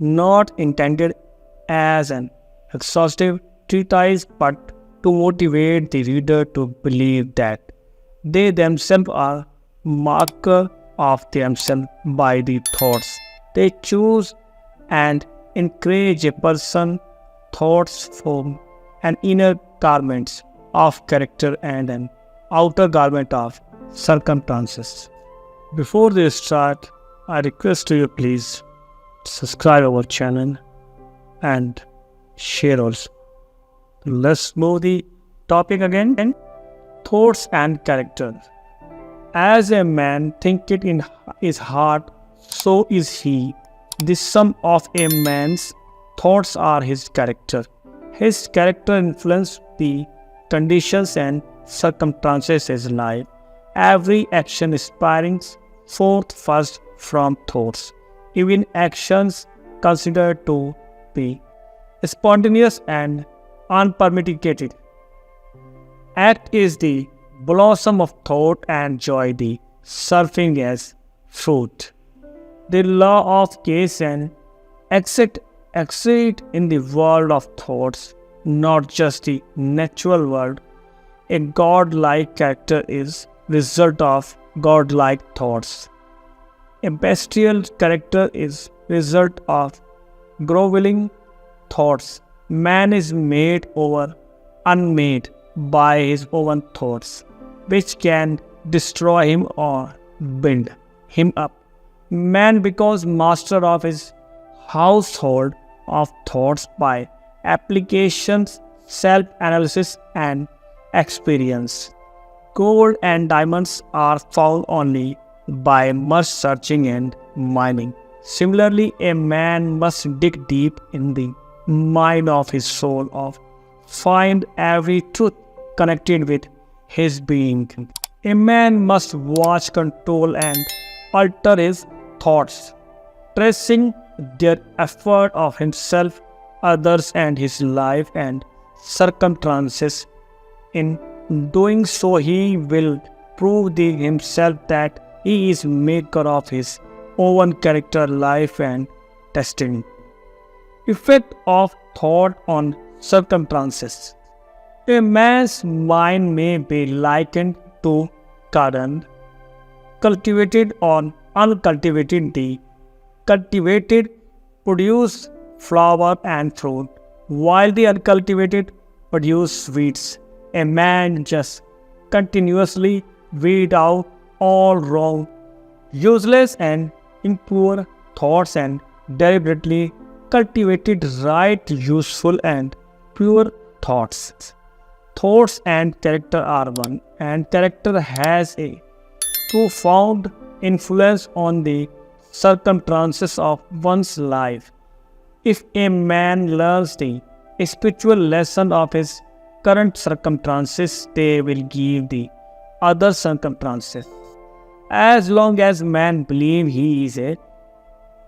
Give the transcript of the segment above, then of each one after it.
not intended as an exhaustive treatise but to motivate the reader to believe that they themselves are marker of themselves by the thoughts they choose and encourage a person thoughts form an inner garment of character and an outer garment of circumstances. Before they start, I request you please subscribe our channel and share also. Let's move the topic again. Thoughts and character. As a man thinketh in his heart, so is he. The sum of a man's thoughts are his character. His character influences the conditions and circumstances of his life. Every action aspiring forth first from thoughts. Even actions considered to be spontaneous and unpremeditated. Act is the blossom of thought and joy the surfing as fruit. The law of cause and effect exist in the world of thoughts, not just the natural world. A godlike character is result of godlike thoughts. A bestial character is result of groveling thoughts. Man is made over unmade by his own thoughts, which can destroy him or build him up. Man becomes master of his household of thoughts by applications, self-analysis and experience. Gold and diamonds are found only by much searching and mining. Similarly, a man must dig deep in the mine of his soul of find every truth connected with his being. A man must watch, control and alter his thoughts, tracing their effort of himself, others and his life and circumstances. In doing so, he will prove himself that he is maker of his own character, life and destiny. Effect of thought on circumstances. A man's mind may be likened to garden, cultivated or uncultivated. The cultivated produce flower and fruit, while the uncultivated produce weeds. A man just continuously weed out all wrong, useless and impure thoughts and deliberately cultivated right, useful and pure thoughts. Thoughts and character are one, and character has a profound influence on the circumstances of one's life. If a man learns the spiritual lesson of his current circumstances, they will give the other circumstances. As long as man believes he is a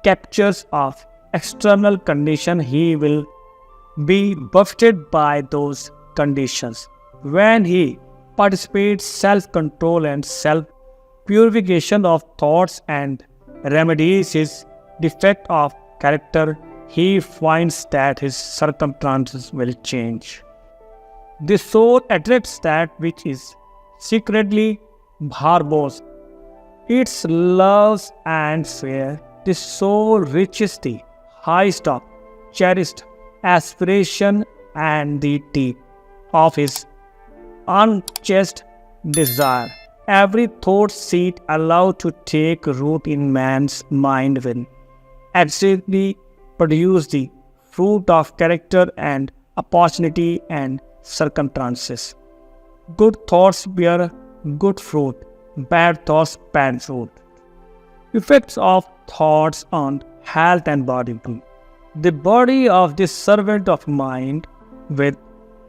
captures of external condition, he will be buffeted by those conditions. When he participates self-control and self-purification of thoughts and remedies his defect of character, he finds that his circumstances will change. The soul attracts that which is secretly harbors its loves and fear. The soul reaches the highest of cherished aspiration and the deep of his unchaste desire. Every thought seed allowed to take root in man's mind will exactly produce the fruit of character and opportunity and circumstances. Good thoughts bear good fruit, bad thoughts bad fruit. Effects of thoughts on health and body. The body of the servant of mind with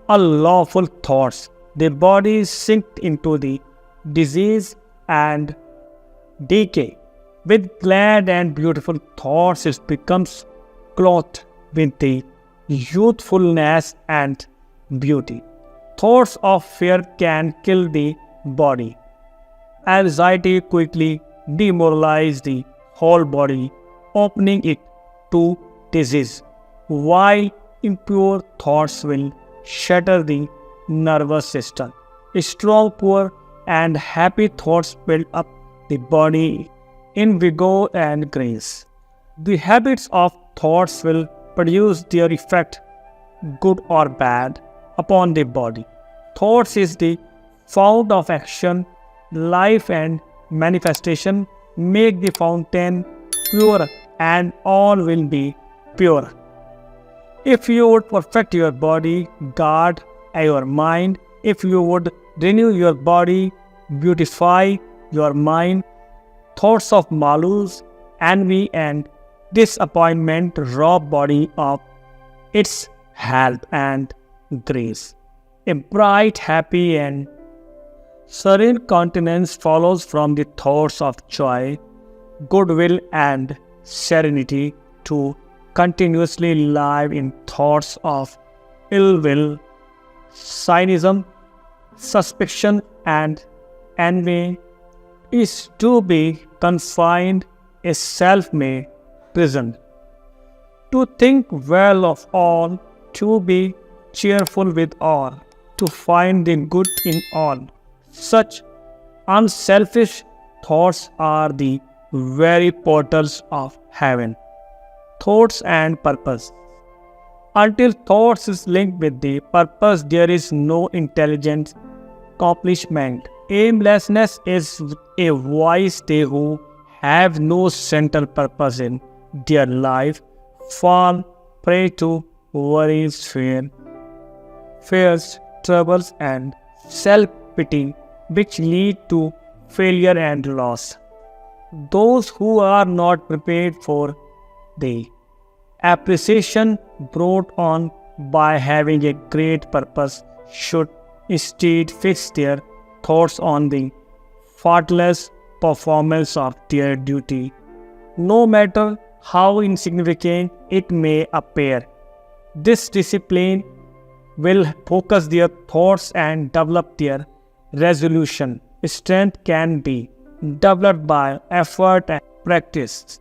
unlawful thoughts, the body sinks into the disease and decay. With glad and beautiful thoughts, it becomes clothed with the youthfulness and beauty. Thoughts of fear can kill the body. Anxiety quickly demoralizes the whole body, opening it to disease, while impure thoughts will shatter the nervous system. Strong, pure, and happy thoughts build up the body in vigor and grace. The habits of thoughts will produce their effect, good or bad, upon the body. Thoughts is the fount of action, life, and manifestation. Make the fountain pure, and all will be pure. If you would perfect your body, guard your mind. If you would renew your body, beautify your mind. Thoughts of malus, envy, and disappointment rob body of its health and grace. A bright, happy, and serene countenance follows from the thoughts of joy, goodwill, and serenity. To continuously live in thoughts of ill will, cynicism, suspicion, and envy is to be confined a self-made prison. To think well of all, to be cheerful with all, to find the good in all. Such unselfish thoughts are the very portals of heaven. Thoughts and purpose. Until thoughts is linked with the purpose, there is no intelligent accomplishment. Aimlessness is a wise they who have no central purpose in their life fall prey to worries, fears, troubles, and self-pity, which lead to failure and loss. Those who are not prepared for the appreciation brought on by having a great purpose should instead fix their thoughts on the faultless performance of their duty, no matter how insignificant it may appear. This discipline will focus their thoughts and develop their resolution. Strength can be developed by effort and practice.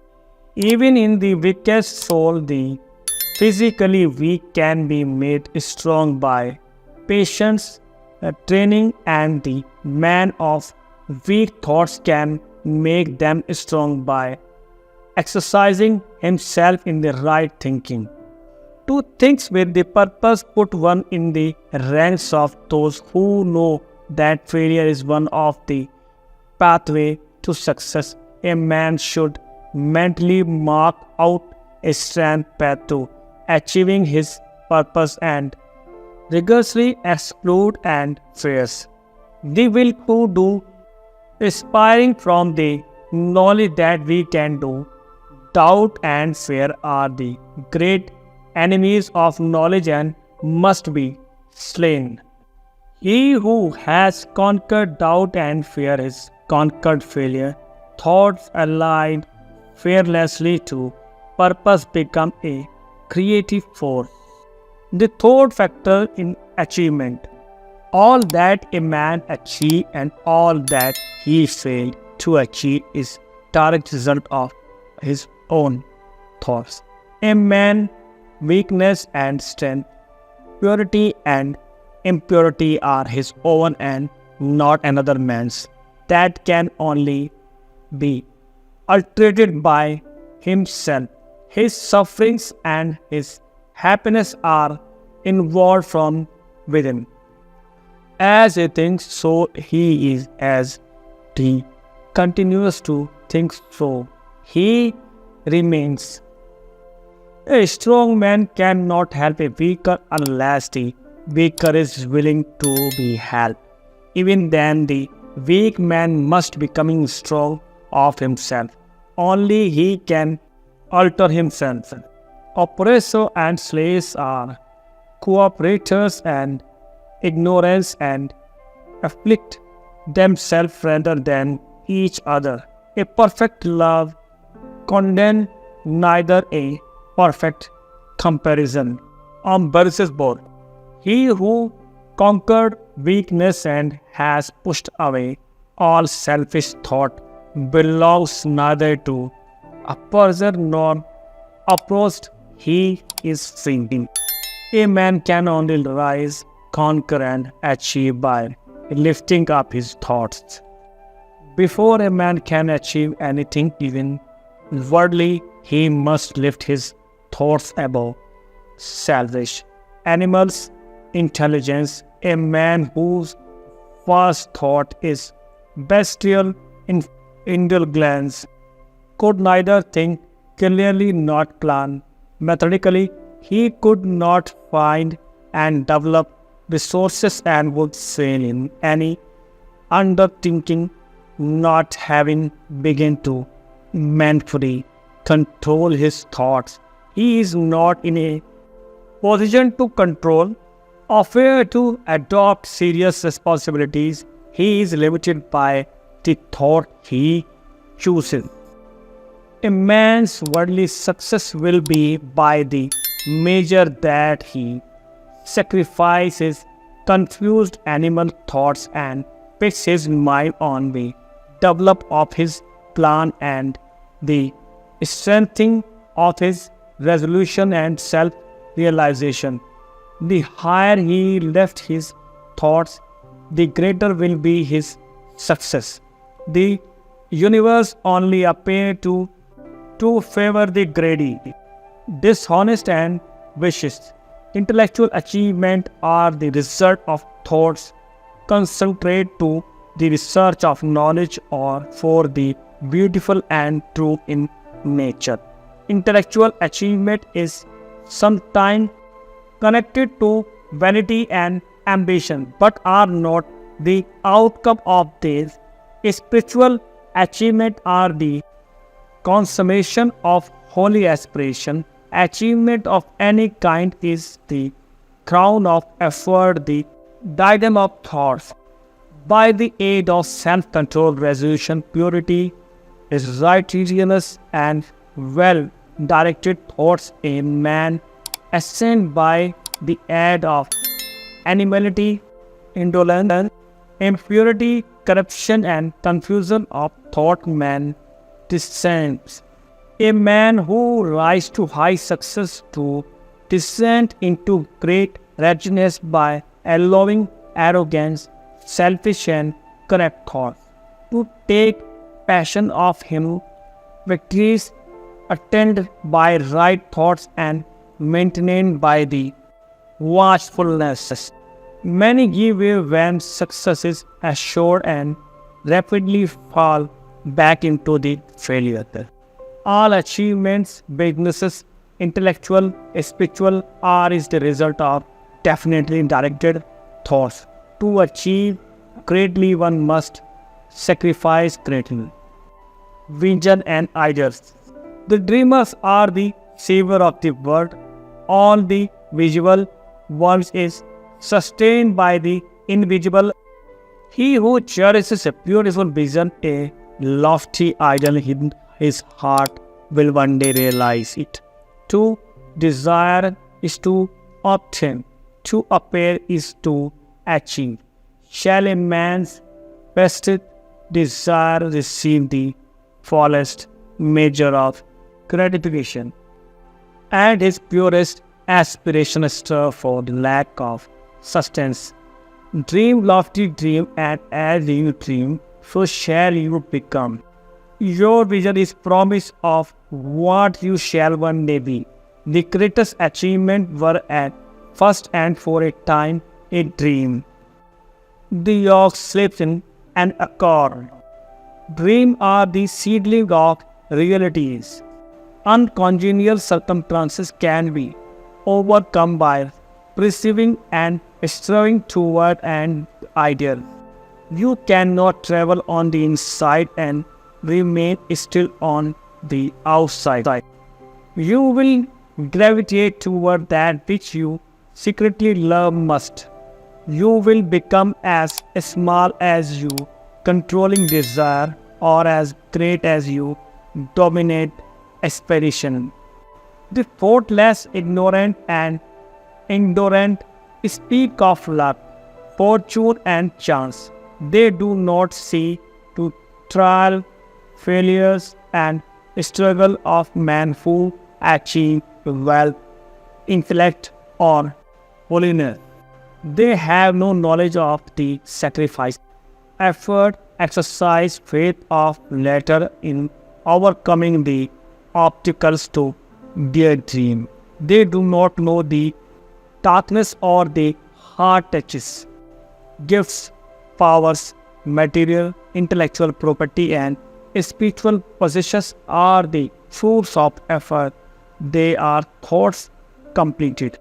Even in the weakest soul, the physically weak can be made strong by patience, training, and the man of weak thoughts can make them strong by exercising himself in the right thinking. To think with the purpose put one in the ranks of those who know that failure is one of the pathway to success. A man should mentally mark out a straight path to achieving his purpose and rigorously exclude and fears. The will to do, aspiring from the knowledge that we can do. Doubt and fear are the great enemies of knowledge and must be slain. He who has conquered doubt and fear has conquered failure. Thoughts allied fearlessly to purpose become a creative force. The third factor in achievement. All that a man achieves and all that he failed to achieve is direct result of his own thoughts. A man's weakness and strength, purity and impurity are his own and not another man's. That can only be altered by himself. His sufferings and his happiness are inward from within. As he thinks, so he is. As he continues to think, so he remains. A strong man cannot help a weaker unless the weaker is willing to be helped. Even then, the weak man must become strong of himself. Only he can alter himself. Oppressor and slaves are cooperators, and ignorance and afflict themselves rather than each other. A perfect love condemns neither a perfect comparison. Verses both. He who conquered weakness and has pushed away all selfish thought belongs neither to a person nor oppressed. he is free. A man can only rise, conquer, and achieve by lifting up his thoughts. Before a man can achieve anything, even worldly, he must lift his thoughts above selfish animals' intelligence. A man whose first thought is bestial indulgence could neither think clearly nor plan methodically. He could not find and develop resources and would fail in any undertaking, not having begun to manfully control his thoughts. He is not in a position to control or fear to adopt serious responsibilities. He is limited by the thought he chooses. A man's worldly success will be by the measure that he sacrifices confused animal thoughts and fix his mind on the develop of his plan and the strengthening of his resolution and self-realization. The higher he left his thoughts, the greater will be his success. The universe only appears to favor the greedy, dishonest, and vicious. Intellectual achievement are the result of thoughts concentrate to the research of knowledge or for the beautiful and true in nature. Intellectual achievement is sometimes connected to vanity and ambition, but are not the outcome of these. Spiritual achievement are the consummation of holy aspiration. Achievement of any kind is the crown of effort, the diadem of thoughts. By the aid of self-control, resolution, purity, righteousness, and well-directed thoughts, a man ascend. By the aid of animality, indolence, impurity, corruption, and confusion of thought, man descends. A man who rises to high success to descend into great wretchedness by allowing arrogance, selfish and corrupt thoughts to take passion of him. Victories attained by right thoughts and maintained by the watchfulness. Many give way when success is assured and rapidly fall back into the failure. All achievements, businesses, intellectual, spiritual, is the result of definitely directed thoughts. To achieve greatly, one must sacrifice greatly. Vision and ideas. The dreamers are the savior of the world. All the visual world is sustained by the invisible. He who cherishes a beautiful vision, a lofty ideal hidden his heart, will one day realize it. To desire is to obtain, to appear is to achieve. Shall a man's best desire receive the fullest measure of gratification, and his purest aspiration stir for the lack of sustenance? Dream lofty dream, and as you dream, so shall you become. Your vision is promise of what you shall one day be. The greatest achievement were at first and for a time a dream. The yoke sleeps in an accord. Dreams are the seedling of realities. Uncongenial circumstances can be overcome by perceiving and striving toward an ideal. You cannot travel on the inside and remain still on the outside. You will gravitate toward that which you secretly love most. You will become as small as you controlling desire, or as great as you dominate aspiration. The thoughtless, ignorant, and indolent speak of luck, fortune, and chance. They do not see to trial, failures, and struggle of man who achieve wealth, intellect, or holiness. They have no knowledge of the sacrifice, effort, exercise, faith of later in overcoming the obstacles to their dream. They do not know the darkness or the hard touches, gifts, powers, material, intellectual property, and spiritual possessions are the fruits of effort. They are thoughts completed,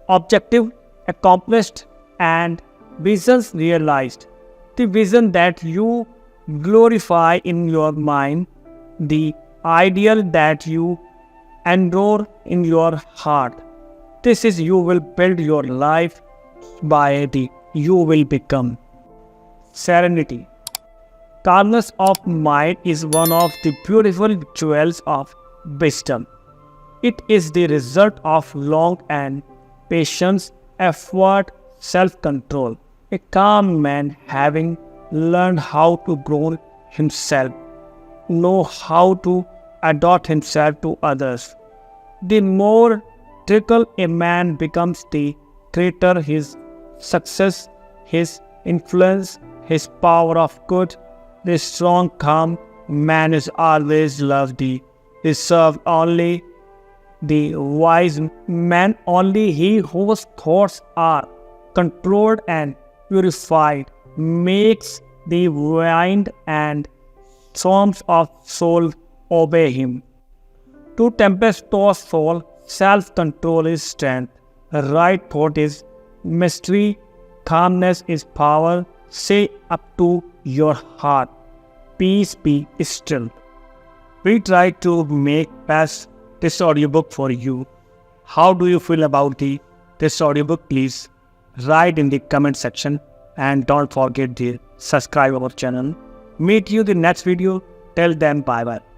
objective accomplished, and visions realized. The vision that you glorify in your mind, the ideal that you endure in your heart. This is you will build your life by the you will become. Serenity. Calmness of mind is one of the beautiful jewels of wisdom. It is the result of long and patience, effort, self-control. A calm man, having learned how to grow himself, know how to adapt himself to others. The more trickle a man becomes, the greater his success, his influence, his power of good. The strong, calm man is always loved. The reserved only the wise man, only he whose thoughts are controlled and purified, makes the wind and storms of soul obey him. To tempest-tossed soul, self-control is strength, right thought is mystery, calmness is power. Say up to your heart, peace be still. We try to make best this audiobook for you. How do you feel about this audiobook? Please write in the comment section, and don't forget to subscribe our channel. Meet you in the next video. Till then, bye bye.